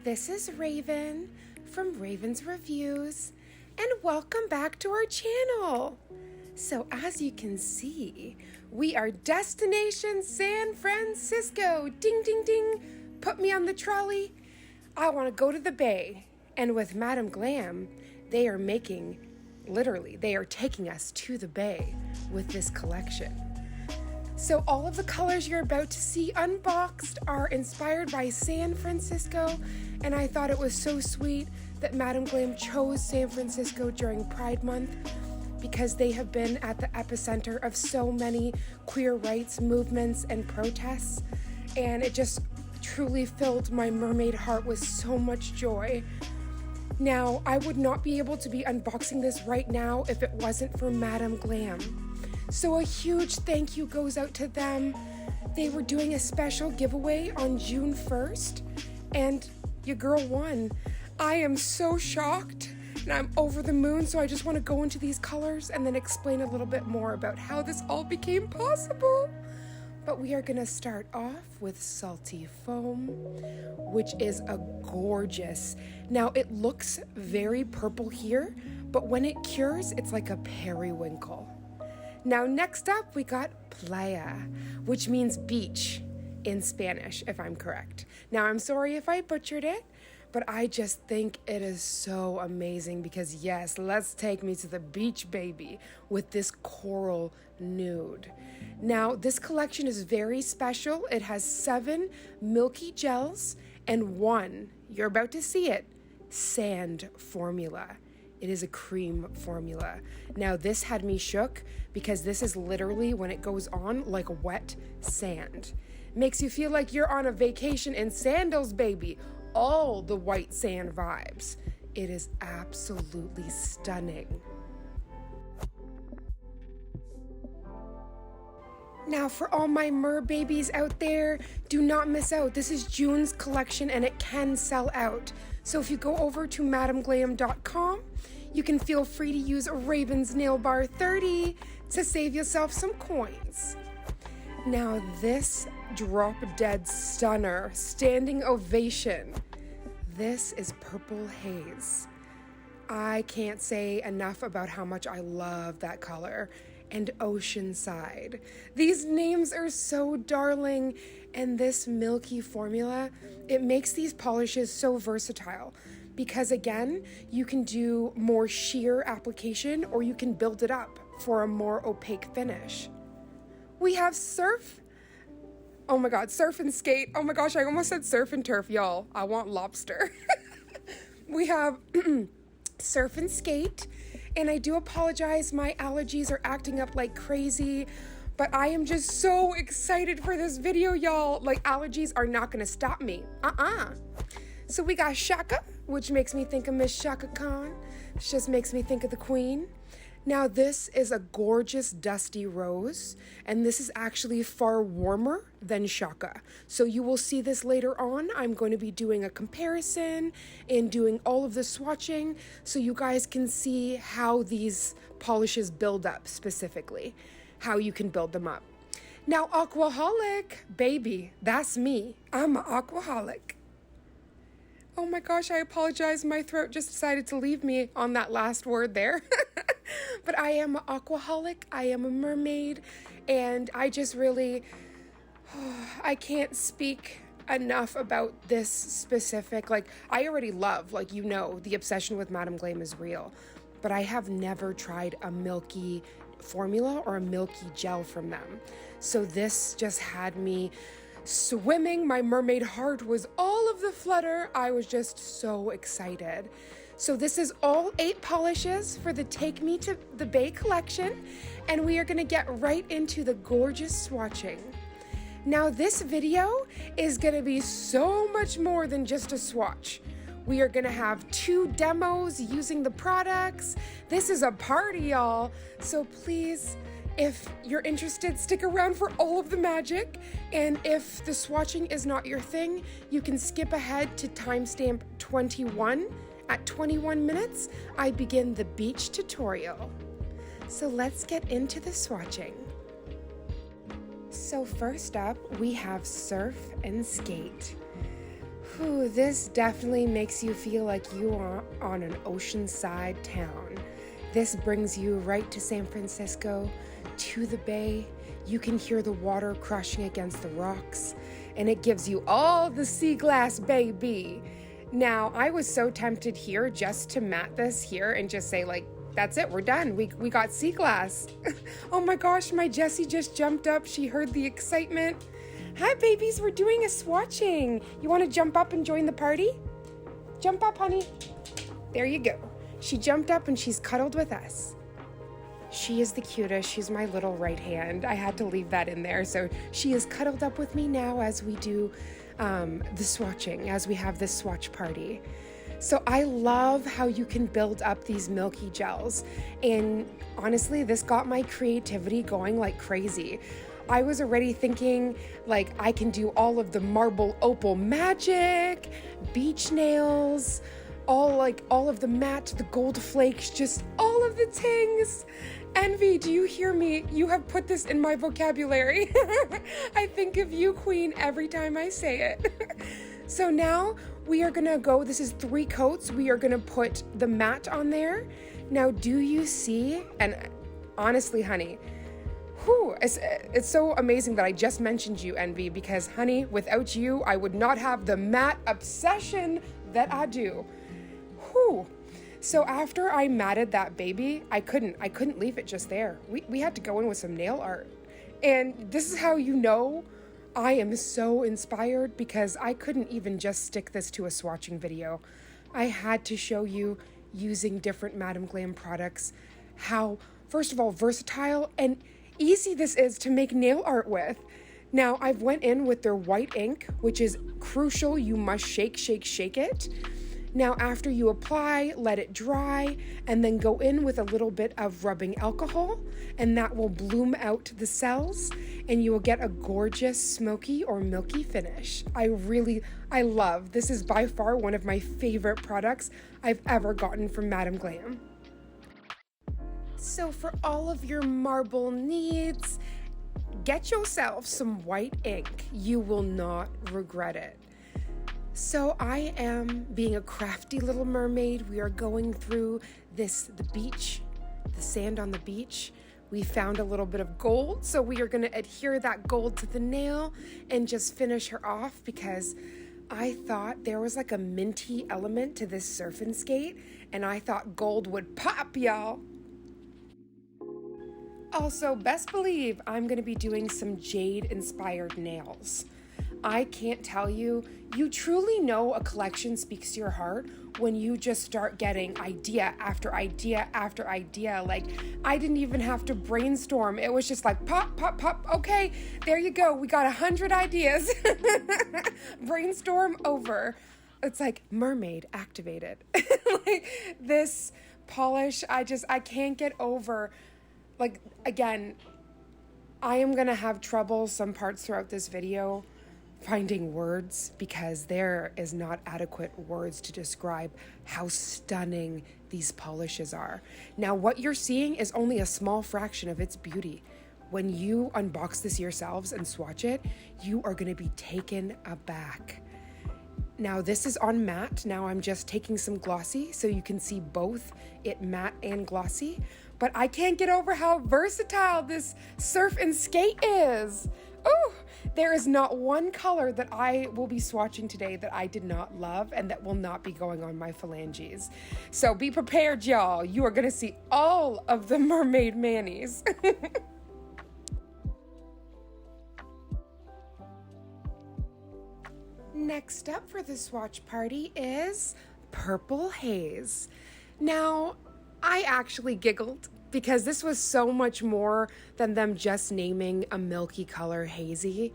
This is Raven from Raven's Reviews, and welcome back to our channel. So as you can see, we are Destination San Francisco. Ding, ding, ding. Put me on the trolley. I want to go to the bay. And with Madam Glam, they are taking us to the bay with this collection. So all of the colors you're about to see unboxed are inspired by San Francisco, and I thought it was so sweet that Madam Glam chose San Francisco during Pride Month because they have been at the epicenter of so many queer rights movements and protests, and it just truly filled my mermaid heart with so much joy. Now, I would not be able to be unboxing this right now if it wasn't for Madam Glam. So a huge thank you goes out to them. They were doing a special giveaway on June 1st, and your girl won. I am so shocked, and I'm over the moon, so I just want to go into these colors and then explain a little bit more about how this all became possible. But we are going to start off with Salty Foam, which is a gorgeous. Now, it looks very purple here, but when it cures, it's like a periwinkle. Now, next up, we got Playa, which means beach in Spanish, if I'm correct. Now, I'm sorry if I butchered it, but I just think it is so amazing because, yes, let's take me to the beach, baby, with this coral nude. Now, this collection is very special. It has 7 milky gels and 1, you're about to see it, sand formula. It is a cream formula. Now, this had me shook because this is literally, when it goes on, like wet sand. Makes you feel like you're on a vacation in sandals, baby. All the white sand vibes. It is absolutely stunning. Now, for all my mer babies out there, do not miss out. This is June's collection and it can sell out. So if you go over to madamglam.com, you can feel free to use Raven's Nail Bar 30 to save yourself some coins. Now, this drop dead stunner, standing ovation. This is Purple Haze. I can't say enough about how much I love that color. And Oceanside. These names are so darling, and this milky formula, it makes these polishes so versatile because, again, you can do more sheer application or you can build it up for a more opaque finish. We have Surf. Oh my God, Surf and Skate. Oh my gosh, I almost said Surf and Turf, y'all. I want lobster. We have Surf and Skate. And I do apologize, my allergies are acting up like crazy, but I am just so excited for this video, y'all. Like, allergies are not gonna stop me. So we got Shaka, which makes me think of Miss Shaka Khan. This just makes me think of the Queen. Now, this is a gorgeous dusty rose, and this is actually far warmer than Shaka. So you will see this later on. I'm going to be doing a comparison and doing all of the swatching so you guys can see how these polishes build up specifically, how you can build them up. Now, Aquaholic, baby, that's me. I'm an aquaholic. Oh my gosh, I apologize. My throat just decided to leave me on that last word there. But I am an aquaholic, I am a mermaid, and I just really, I can't speak enough about this specific, like, I already love, like, you know, the obsession with Madam Glam is real, but I have never tried a milky formula or a milky gel from them. So this just had me swimming. My mermaid heart was all of the flutter. I was just so excited. So this is all 8 polishes for the Take Me to the Bay collection, and we are going to get right into the gorgeous swatching. Now, this video is going to be so much more than just a swatch. We are going to have 2 demos using the products. This is a party, y'all. So please, if you're interested, stick around for all of the magic. And if the swatching is not your thing, you can skip ahead to timestamp 21. At 21 minutes, I begin the beach tutorial. So let's get into the swatching. So first up, we have Surf and Skate. Ooh, this definitely makes you feel like you are on an oceanside town. This brings you right to San Francisco, to the bay. You can hear the water crashing against the rocks, and it gives you all the sea glass, baby. Now, I was so tempted here just to mat this here and just say, like, that's it, we're done. We got sea glass. Oh my gosh, my Jessie just jumped up. She heard the excitement. Hi, babies, we're doing a swatching. You want to jump up and join the party? Jump up, honey. There you go. She jumped up and she's cuddled with us. She is the cutest. She's my little right hand. I had to leave that in there. So she is cuddled up with me now as we do the swatching, as we have this swatch party. So I love how you can build up these milky gels. And honestly, this got my creativity going like crazy. I was already thinking, like, I can do all of the marble opal magic, beach nails, all of the matte, the gold flakes, just all of the things. Envy, do you hear me? You have put this in my vocabulary. I think of you, Queen, every time I say it. So now we are gonna go, this is 3 coats. We are gonna put the matte on there. Now, do you see, and honestly, honey, it's so amazing that I just mentioned you, Envy, because honey, without you, I would not have the matte obsession that I do. So after I matted that baby, I couldn't leave it just there. We had to go in with some nail art. And this is how you know I am so inspired, because I couldn't even just stick this to a swatching video. I had to show you, using different Madam Glam products, how, first of all, versatile and easy this is to make nail art with. Now, I've went in with their white ink, which is crucial. You must shake, shake, shake it. Now, after you apply, let it dry, and then go in with a little bit of rubbing alcohol, and that will bloom out the cells, and you will get a gorgeous smoky or milky finish. I love, this is by far one of my favorite products I've ever gotten from Madam Glam. So for all of your marble needs, get yourself some white ink. You will not regret it. So I am being a crafty little mermaid. We are going through the beach, the sand on the beach. We found a little bit of gold, so we are going to adhere that gold to the nail and just finish her off, because I thought there was like a minty element to this surf and skate, and I thought gold would pop, y'all. Also, best believe I'm going to be doing some jade-inspired nails. I can't tell you, you truly know a collection speaks to your heart when you just start getting idea after idea after idea. Like, I didn't even have to brainstorm. It was just like, pop, pop, pop. Okay, there you go. We got 100 ideas. Brainstorm over. It's like mermaid activated. Like, this polish, I can't get over. Like, again, I am going to have trouble some parts throughout this video finding words, because there is not adequate words to describe how stunning these polishes are. Now, what you're seeing is only a small fraction of its beauty. When you unbox this yourselves and swatch it, you are going to be taken aback. Now, this is on matte. Now I'm just taking some glossy so you can see both it matte and glossy. But I can't get over how versatile this surf and skate is. Ooh, there is not one color that I will be swatching today that I did not love and that will not be going on my phalanges. So be prepared, y'all. You are going to see all of the mermaid manis. Next up for the swatch party is Purple Haze. Now, I actually giggled because this was so much more than them just naming a milky color hazy.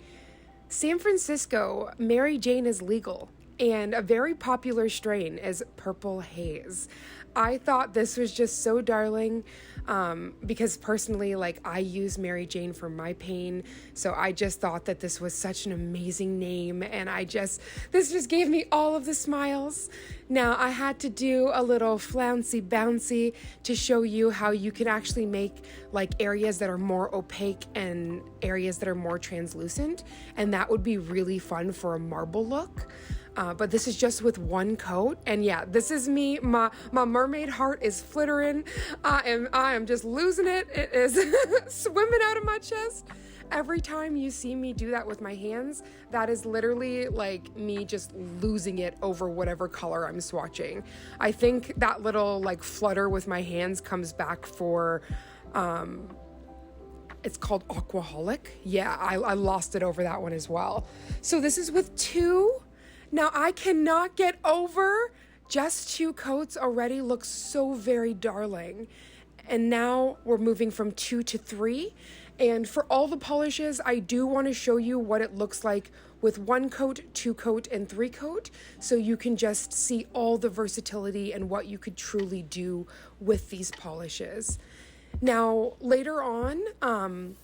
San Francisco, Mary Jane is legal, and a very popular strain is Purple Haze. I thought this was just so darling, because personally, like, I use Mary Jane for my pain, so I just thought that this was such an amazing name, and this just gave me all of the smiles. Now, I had to do a little flouncy bouncy to show you how you can actually make, like, areas that are more opaque and areas that are more translucent, and that would be really fun for a marble look. but this is just with one coat. And yeah, this is me. My mermaid heart is flittering. I am just losing it. It is swimming out of my chest. Every time you see me do that with my hands, that is literally like me just losing it over whatever color I'm swatching. I think that little like flutter with my hands comes back for, it's called Aquaholic. Yeah, I lost it over that one as well. So this is with 2. Now I cannot get over just 2 coats already looks so very darling. And now we're moving from 2 to 3. And for all the polishes, I do want to show you what it looks like with 1 coat, 2 coat, and 3 coat. So you can just see all the versatility and what you could truly do with these polishes. Now, later on,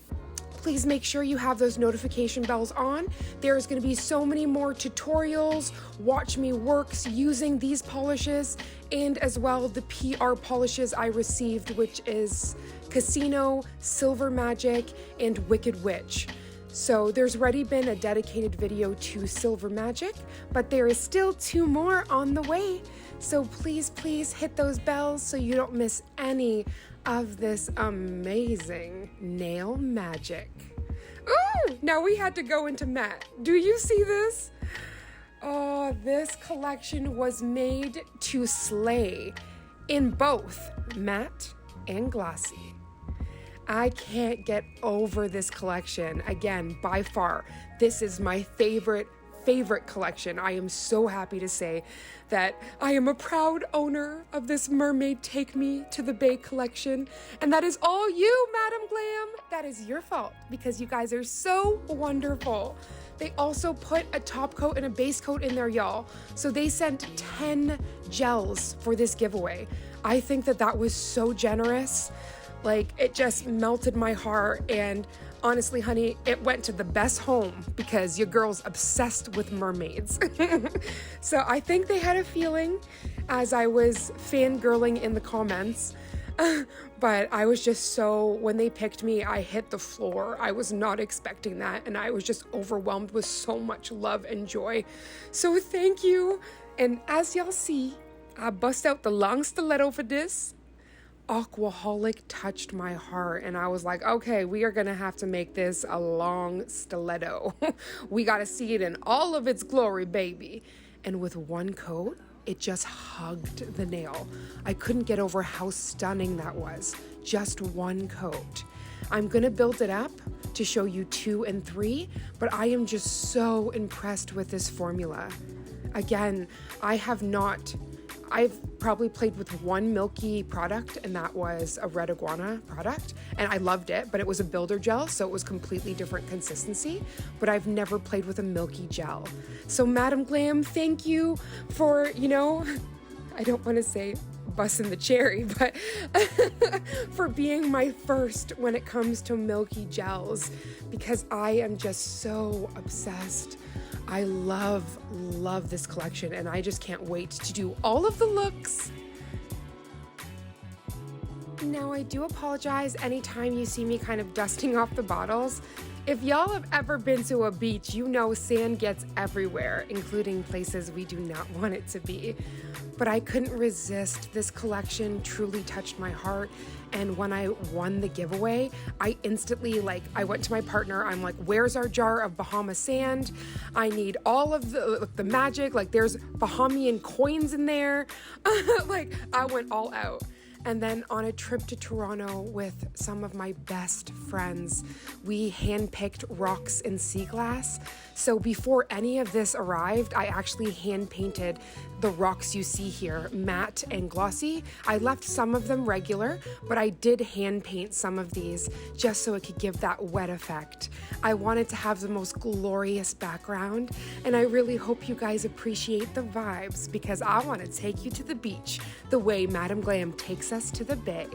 please make sure you have those notification bells on. There's going to be so many more tutorials, watch me works using these polishes, and as well the PR polishes I received, which is Casino, Silver Magic, and Wicked Witch. So there's already been a dedicated video to Silver Magic, but there is still 2 more on the way. So please hit those bells so you don't miss any of this amazing nail magic. Ooh, now we had to go into matte. Do you see this? Oh, this collection was made to slay in both matte and glossy. I can't get over this collection. Again, by far, this is my favorite collection. I am so happy to say that I am a proud owner of this Mermaid Take Me to the Bay collection. And that is all you, Madam Glam. That is your fault because you guys are so wonderful. They also put a top coat and a base coat in there, y'all. So they sent 10 gels for this giveaway. I think that that was so generous. Like, it just melted my heart. And honestly, honey, it went to the best home because your girl's obsessed with mermaids. So I think they had a feeling as I was fangirling in the comments. But I was just so, when they picked me, I hit the floor. I was not expecting that. And I was just overwhelmed with so much love and joy. So thank you. And as y'all see, I bust out the long stiletto for this. Aquaholic touched my heart and I was like, okay, we are gonna have to make this a long stiletto. We gotta see it in all of its glory, baby. And with 1 coat, it just hugged the nail. I couldn't get over how stunning that was. Just 1 coat. I'm gonna build it up to show you 2 and 3, but I am just so impressed with this formula. Again, I've probably played with 1 milky product, and that was a Red Iguana product, and I loved it, but it was a builder gel, so it was completely different consistency, but I've never played with a milky gel. So Madam Glam, thank you for, I don't want to say busting the cherry, but for being my first when it comes to milky gels, because I am just so obsessed. I love this collection and I just can't wait to do all of the looks. Now I do apologize anytime you see me kind of dusting off the bottles. If y'all have ever been to a beach, you know sand gets everywhere, including places we do not want it to be. But I couldn't resist. This collection truly touched my heart. And when I won the giveaway, I instantly, I went to my partner. I'm like, where's our jar of Bahama sand? I need all of the magic. There's Bahamian coins in there. I went all out. And then on a trip to Toronto with some of my best friends, we handpicked rocks and sea glass. So before any of this arrived, I actually hand painted the rocks you see here, matte and glossy. I left some of them regular, but I did hand paint some of these just so it could give that wet effect. I wanted to have the most glorious background, and I really hope you guys appreciate the vibes because I want to take you to the beach the way Madam Glam takes us to the bay.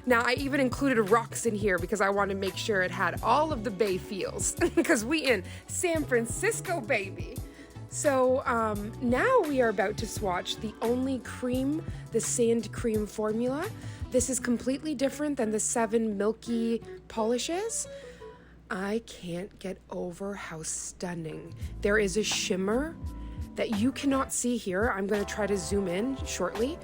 Now, I even included rocks in here because I want to make sure it had all of the bay feels because we in San Francisco, baby. So now we are about to swatch the only cream, the sand cream formula. This is completely different than the 7 milky polishes. I can't get over how stunning. There is a shimmer that you cannot see here. I'm going to try to zoom in shortly.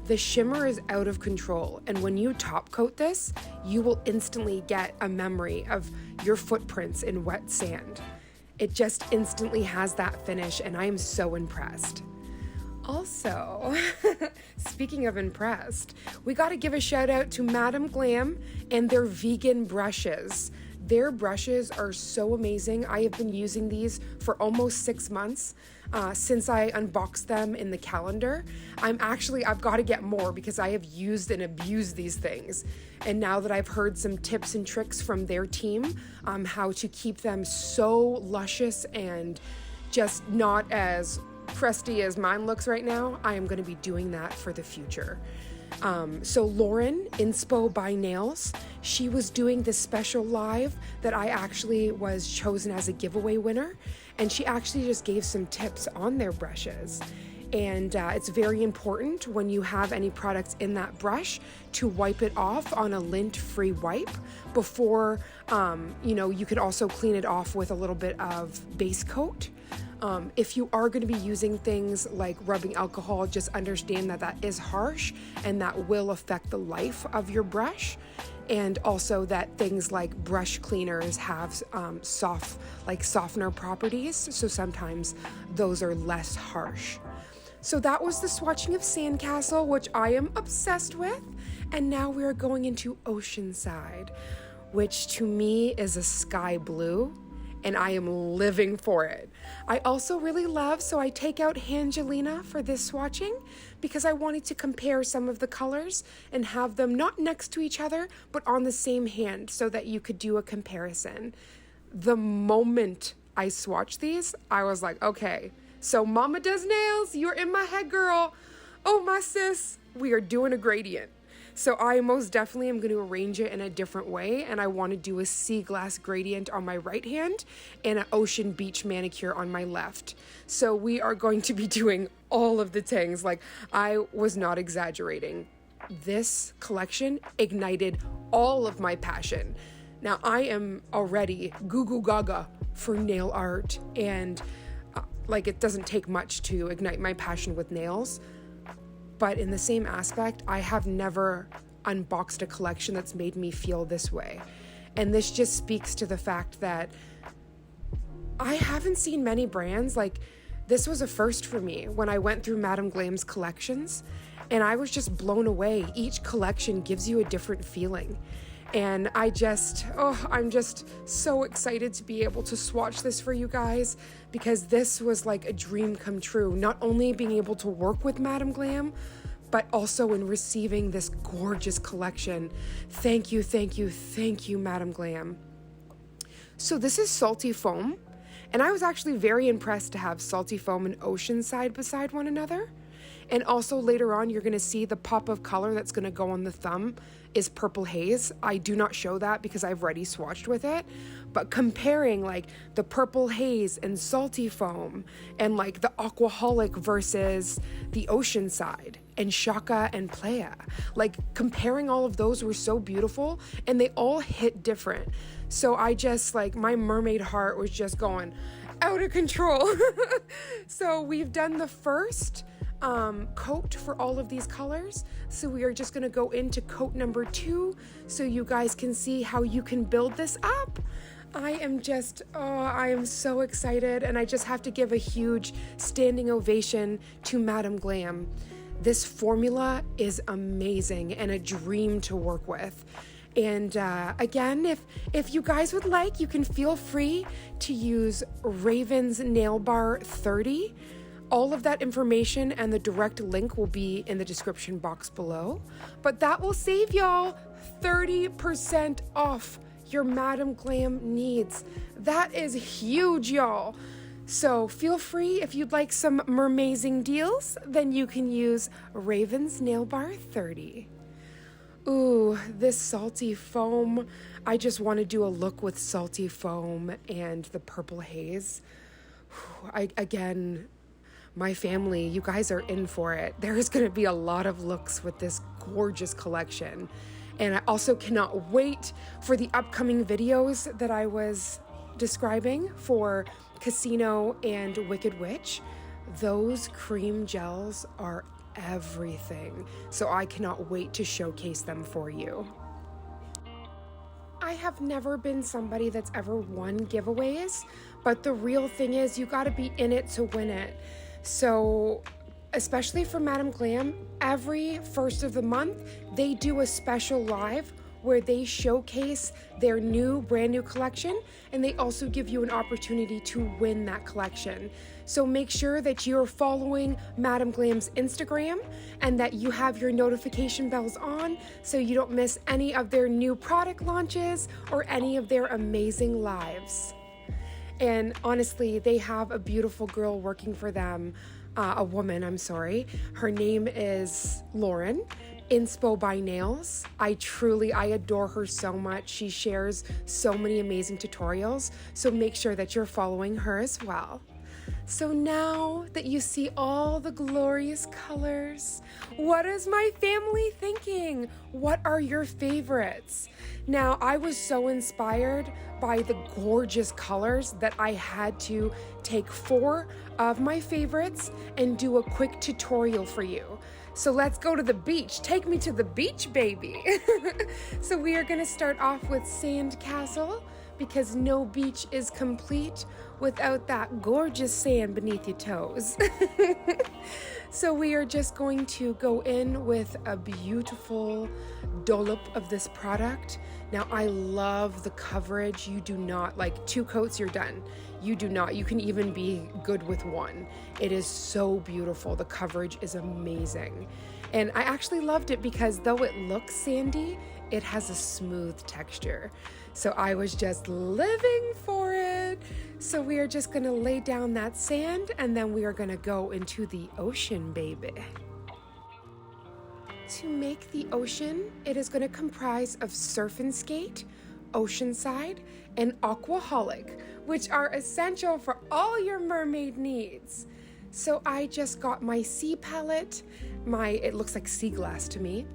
The shimmer is out of control, and when you top coat this, you will instantly get a memory of your footprints in wet sand. It just instantly has that finish, and I am so impressed. Also, speaking of impressed, we got to give a shout out to Madam Glam and their vegan brushes. Their brushes are so amazing. I have been using these for almost 6 months since I unboxed them in the calendar. I've got to get more because I have used and abused these things. And now that I've heard some tips and tricks from their team, how to keep them so luscious and just not as crusty as mine looks right now, I am going to be doing that for the future. So Lauren, Inspo by Nails, she was doing this special live that I actually was chosen as a giveaway winner, and she actually just gave some tips on their brushes. And it's very important when you have any products in that brush to wipe it off on a lint-free wipe before, you can also clean it off with a little bit of base coat. If you are going to be using things like rubbing alcohol, just understand that that is harsh and that will affect the life of your brush. And also that things like brush cleaners have softener properties, so sometimes those are less harsh. So that was the swatching of Sandcastle, which I am obsessed with. And now we are going into Oceanside, which to me is a sky blue, and I am living for it. I also really love, so I take out Angelina for this swatching because I wanted to compare some of the colors and have them not next to each other, but on the same hand so that you could do a comparison. The moment I swatched these, I was like, okay, so Mama Does Nails, you're in my head, girl. Oh, my sis, we are doing a gradient. So I most definitely am going to arrange it in a different way, and I want to do a sea glass gradient on my right hand and an ocean beach manicure on my left. So we are going to be doing all of the things. Like, I was not exaggerating. This collection ignited all of my passion. Now I am already goo goo gaga for nail art, and it doesn't take much to ignite my passion with nails. But in the same aspect, I have never unboxed a collection that's made me feel this way. And this just speaks to the fact that I haven't seen many brands. This was a first for me when I went through Madam Glam's collections, and I was just blown away. Each collection gives you a different feeling. And I'm just so excited to be able to swatch this for you guys, because this was like a dream come true. Not only being able to work with Madam Glam, but also in receiving this gorgeous collection. Thank you, thank you, thank you, Madam Glam. So this is Salty Foam, and I was actually very impressed to have Salty Foam and Ocean side beside one another. And also later on, you're going to see the pop of color that's going to go on the thumb is Purple Haze. I do not show that because I've already swatched with it. But comparing the Purple Haze and Salty Foam and the Aquaholic versus the Ocean side and Shaka and Playa, comparing all of those were so beautiful, and they all hit different. So I just my mermaid heart was just going out of control. So we've done the first coat for all of these colors, so we are just going to go into coat number 2 so you guys can see how you can build this up. I am so excited, and I just have to give a huge standing ovation to Madam Glam. This formula is amazing and a dream to work with. And again, if you guys would like, you can feel free to use Raven's Nail Bar 30. All of that information and the direct link will be in the description box below. But that will save y'all 30% off your Madam Glam needs. That is huge, y'all. So feel free, if you'd like some mermazing deals, then you can use Raven's Nail Bar 30. Ooh, this Salty Foam. I just want to do a look with Salty Foam and the Purple Haze. My family, you guys are in for it. There's going to be a lot of looks with this gorgeous collection. And I also cannot wait for the upcoming videos that I was describing for Casino and Wicked Witch. Those cream gels are everything, so I cannot wait to showcase them for you. I have never been somebody that's ever won giveaways, but the real thing is you gotta be in it to win it. So especially for Madam Glam, every first of the month, they do a special live where they showcase their brand new collection, and they also give you an opportunity to win that collection. So make sure that you're following Madam Glam's Instagram and that you have your notification bells on so you don't miss any of their new product launches or any of their amazing lives. And honestly, they have a beautiful girl working for them, a woman, I'm sorry. Her name is Lauren. Inspo by Nails. I adore her so much. She shares so many amazing tutorials, so make sure that you're following her as well. So now that you see all the glorious colors, what is my family thinking? What are your favorites? Now, I was so inspired by the gorgeous colors that I had to take 4 of my favorites and do a quick tutorial for you. So let's go to the beach. Take me to the beach, baby. So we are gonna start off with Sand Castle because no beach is complete without that gorgeous sand beneath your toes. So we are just going to go in with a beautiful dollop of this product. Now I love the coverage. You do not, like 2 coats, you're done. You do not, you can even be good with 1. It is so beautiful. The coverage is amazing. And I actually loved it because though it looks sandy, it has a smooth texture. So I was just living for it. So we are just gonna lay down that sand and then we are gonna go into the ocean, baby. To make the ocean, it is gonna comprise of Surf and Skate, Oceanside, and Aquaholic, which are essential for all your mermaid needs. So I just got my sea palette, it looks like sea glass to me,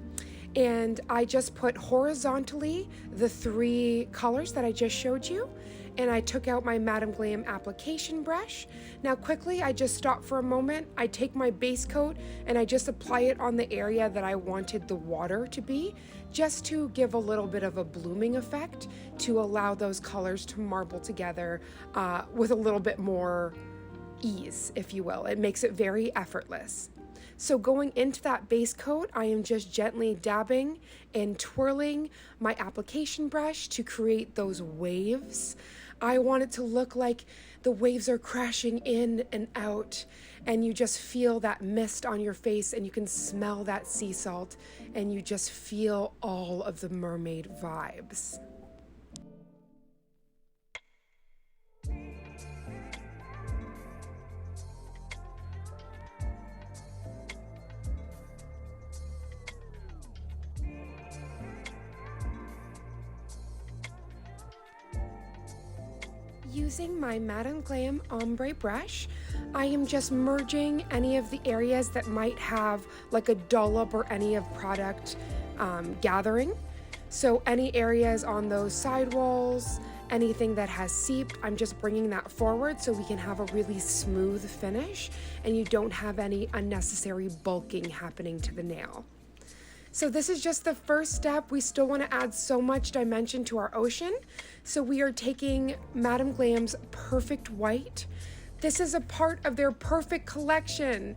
and I just put horizontally the 3 colors that I just showed you, and I took out my Madam Glam application brush. Now quickly, I just stop for a moment, I take my base coat and I just apply it on the area that I wanted the water to be, just to give a little bit of a blooming effect to allow those colors to marble together with a little bit more ease, if you will. It makes it very effortless. So going into that base coat, I am just gently dabbing and twirling my application brush to create those waves. I want it to look like the waves are crashing in and out, and you just feel that mist on your face, and you can smell that sea salt, and you just feel all of the mermaid vibes. Using my Madam Glam ombre brush, I am just merging any of the areas that might have like a dollop or any of product gathering. So any areas on those side walls, anything that has seeped, I'm just bringing that forward so we can have a really smooth finish and you don't have any unnecessary bulking happening to the nail. So this is just the first step. We still want to add so much dimension to our ocean. So we are taking Madam Glam's Perfect White. This is a part of their Perfect collection.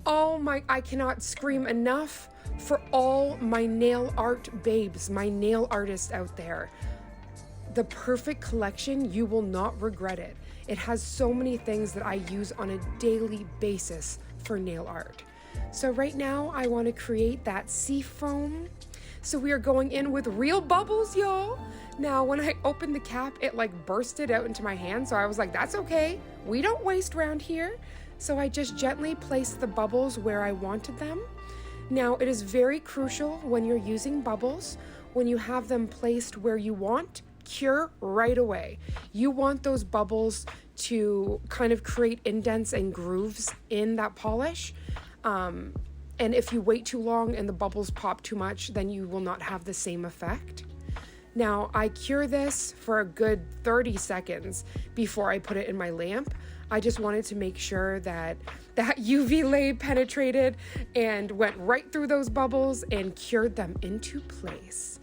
Oh my, I cannot scream enough for all my nail art babes, my nail artists out there. The Perfect collection, you will not regret it. It has so many things that I use on a daily basis for nail art. So right now I want to create that sea foam. So we are going in with real bubbles, y'all. Now when I opened the cap, it like bursted out into my hand. So I was like, that's okay. We don't waste around here. So I just gently placed the bubbles where I wanted them. Now it is very crucial when you're using bubbles, when you have them placed where you want, cure right away. You want those bubbles to kind of create indents and grooves in that polish. And if you wait too long and the bubbles pop too much, then you will not have the same effect. Now I cure this for a good 30 seconds before I put it in my lamp. I just wanted to make sure that that UV lay penetrated and went right through those bubbles and cured them into place.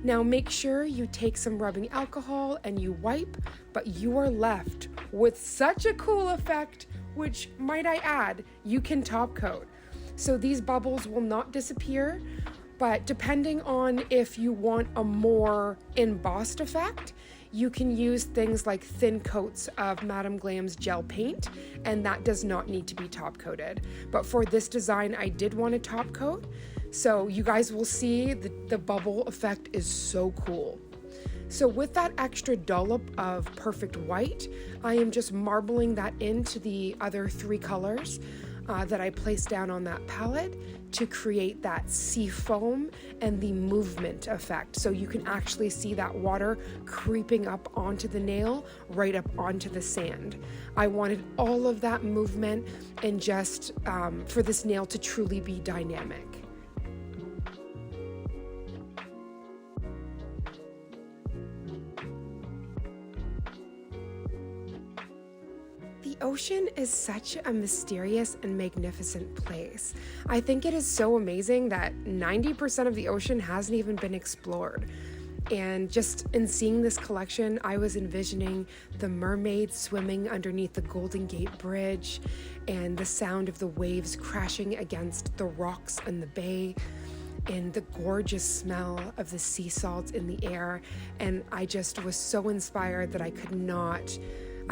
Now make sure you take some rubbing alcohol and you wipe, but you are left with such a cool effect, which, might I add, you can top coat. So these bubbles will not disappear, but depending on if you want a more embossed effect, you can use things like thin coats of Madam Glam's gel paint, and that does not need to be top coated. But for this design, I did want to top coat. So you guys will see the bubble effect is so cool. So with that extra dollop of perfect white, I am just marbling that into the other 3 colors that I placed down on that palette to create that sea foam and the movement effect. So you can actually see that water creeping up onto the nail, right up onto the sand. I wanted all of that movement and just for this nail to truly be dynamic. The ocean is such a mysterious and magnificent place. I think it is so amazing that 90% of the ocean hasn't even been explored. And just in seeing this collection, I was envisioning the mermaid swimming underneath the Golden Gate Bridge and the sound of the waves crashing against the rocks in the bay and the gorgeous smell of the sea salt in the air. And I just was so inspired that I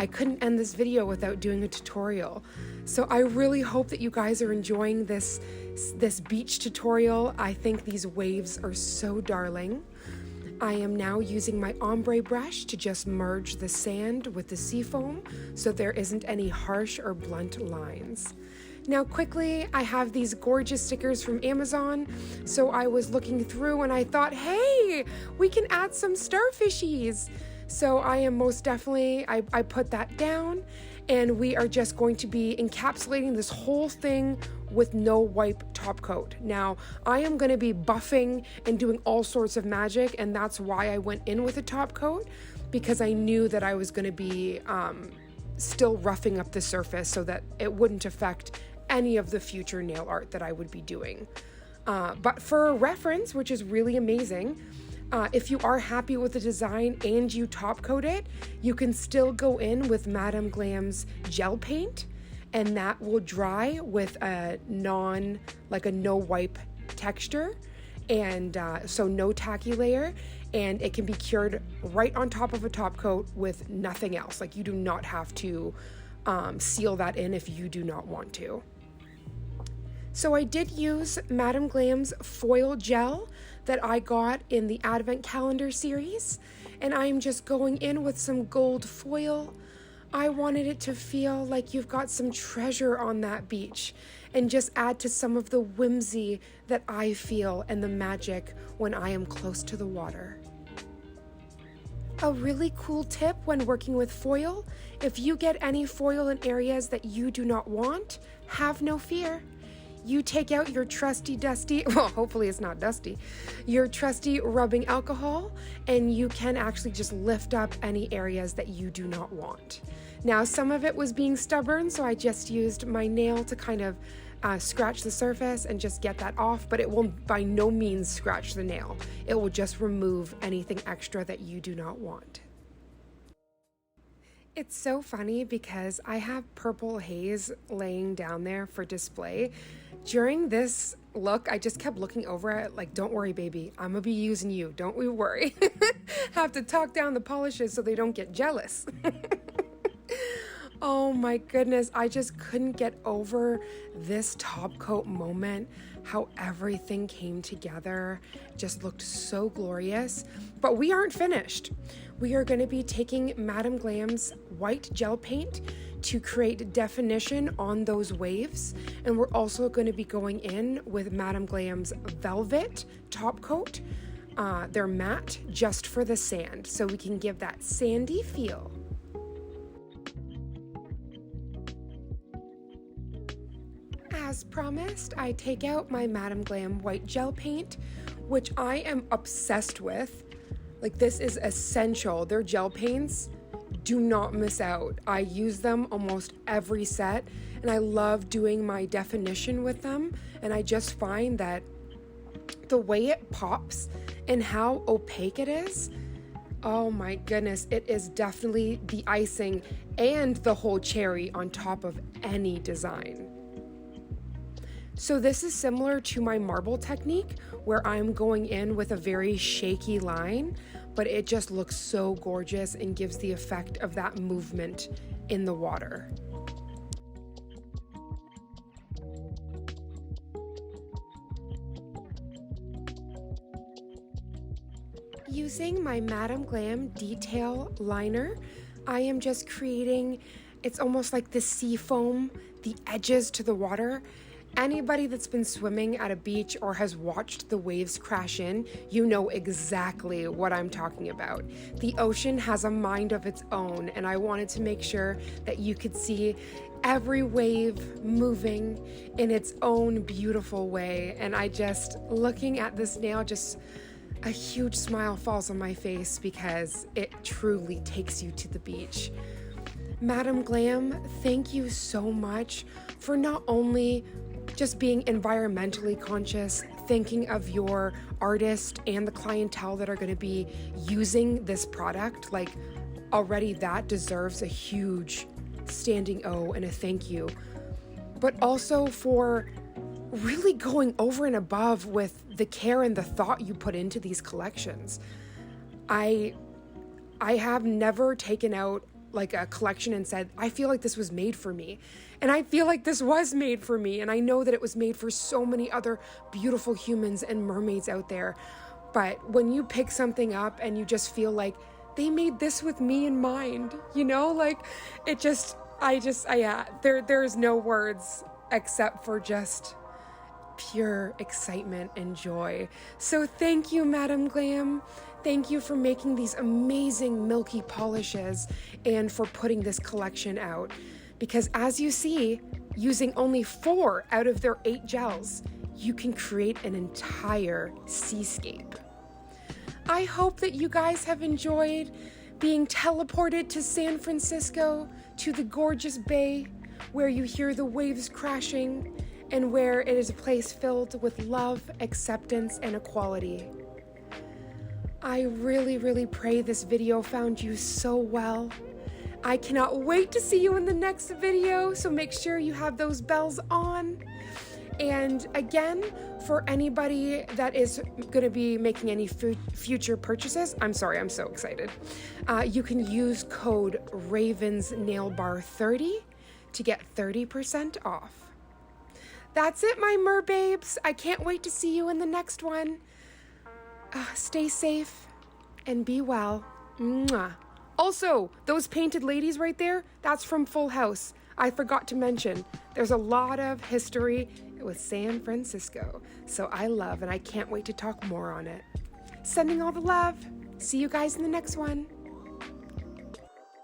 couldn't end this video without doing a tutorial. So I really hope that you guys are enjoying this beach tutorial. I think these waves are so darling. I am now using my ombre brush to just merge the sand with the sea foam so there isn't any harsh or blunt lines. Now quickly, I have these gorgeous stickers from Amazon, so I was looking through and I thought, hey, we can add some starfishies. So I am most definitely, I put that down, and we are just going to be encapsulating this whole thing with no wipe top coat. Now, I am going to be buffing and doing all sorts of magic, and that's why I went in with a top coat, because I knew that I was going to be still roughing up the surface so that it wouldn't affect any of the future nail art that I would be doing. But for a reference, which is really amazing, if you are happy with the design and you top coat it, you can still go in with Madam Glam's gel paint, and that will dry with a no wipe texture, and so no tacky layer, and it can be cured right on top of a top coat with nothing else. Like, you do not have to seal that in if you do not want to. So I did use Madam Glam's foil gel that I got in the Advent Calendar series, and I'm just going in with some gold foil. I wanted it to feel like you've got some treasure on that beach, and just add to some of the whimsy that I feel and the magic when I am close to the water. A really cool tip when working with foil: if you get any foil in areas that you do not want, have no fear. You take out your trusty dusty, well, hopefully it's not dusty, your trusty rubbing alcohol, and you can actually just lift up any areas that you do not want. Now, some of it was being stubborn, so I just used my nail to kind of scratch the surface and just get that off, but it will by no means scratch the nail. It will just remove anything extra that you do not want. It's so funny because I have purple haze laying down there for display. During this look, I just kept looking over at it like, don't worry, baby, I'm gonna be using you, don't we worry. Have to talk down the polishes so they don't get jealous. Oh my goodness, I just couldn't get over this top coat moment, how everything came together, just looked so glorious. But we aren't finished. We are going to be taking Madam Glam's white gel paint to create definition on those waves, and we're also going to be going in with Madam Glam's velvet top coat. They're matte just for the sand, so we can give that sandy feel. As promised, I take out my Madam Glam white gel paint, which I am obsessed with. Like, this is essential. Their gel paints do not miss out. I use them almost every set, and I love doing my definition with them, and I just find that the way it pops and how opaque it is, oh my goodness, it is definitely the icing and the whole cherry on top of any design. So this is similar to my marble technique, where I'm going in with a very shaky line, but it just looks so gorgeous and gives the effect of that movement in the water. Using my Madam Glam detail liner, I am just creating, it's almost like the sea foam, the edges to the water. Anybody that's been swimming at a beach or has watched the waves crash in, you know exactly what I'm talking about. The ocean has a mind of its own, and I wanted to make sure that you could see every wave moving in its own beautiful way. And I just, looking at this nail, just a huge smile falls on my face because it truly takes you to the beach. Madam Glam, thank you so much for not only just being environmentally conscious, thinking of your artist and the clientele that are going to be using this product. Like, already that deserves a huge standing O and a thank you. But also for really going over and above with the care and the thought you put into these collections. I have never taken out like a collection and said, I feel like this was made for me. And I feel like this was made for me. And I know that it was made for so many other beautiful humans and mermaids out there. But when you pick something up and you just feel like they made this with me in mind, you know, like it just, there's no words except for just pure excitement and joy. So thank you, Madam Glam. Thank you for making these amazing milky polishes and for putting this collection out. Because as you see, using only 4 out of their 8 gels, you can create an entire seascape. I hope that you guys have enjoyed being teleported to San Francisco, to the gorgeous bay, where you hear the waves crashing and where it is a place filled with love, acceptance, and equality. I really, really pray this video found you so well. I cannot wait to see you in the next video, so make sure you have those bells on. And again, for anybody that is going to be making any future purchases, I'm sorry, I'm so excited. You can use code RAVENSNailBar30 to get 30% off. That's it, my merbabes. I can't wait to see you in the next one. Stay safe and be well. Mwah. Also, those painted ladies right there, that's from Full House. I forgot to mention, there's a lot of history with San Francisco. So I love, and I can't wait to talk more on it. Sending all the love. See you guys in the next one.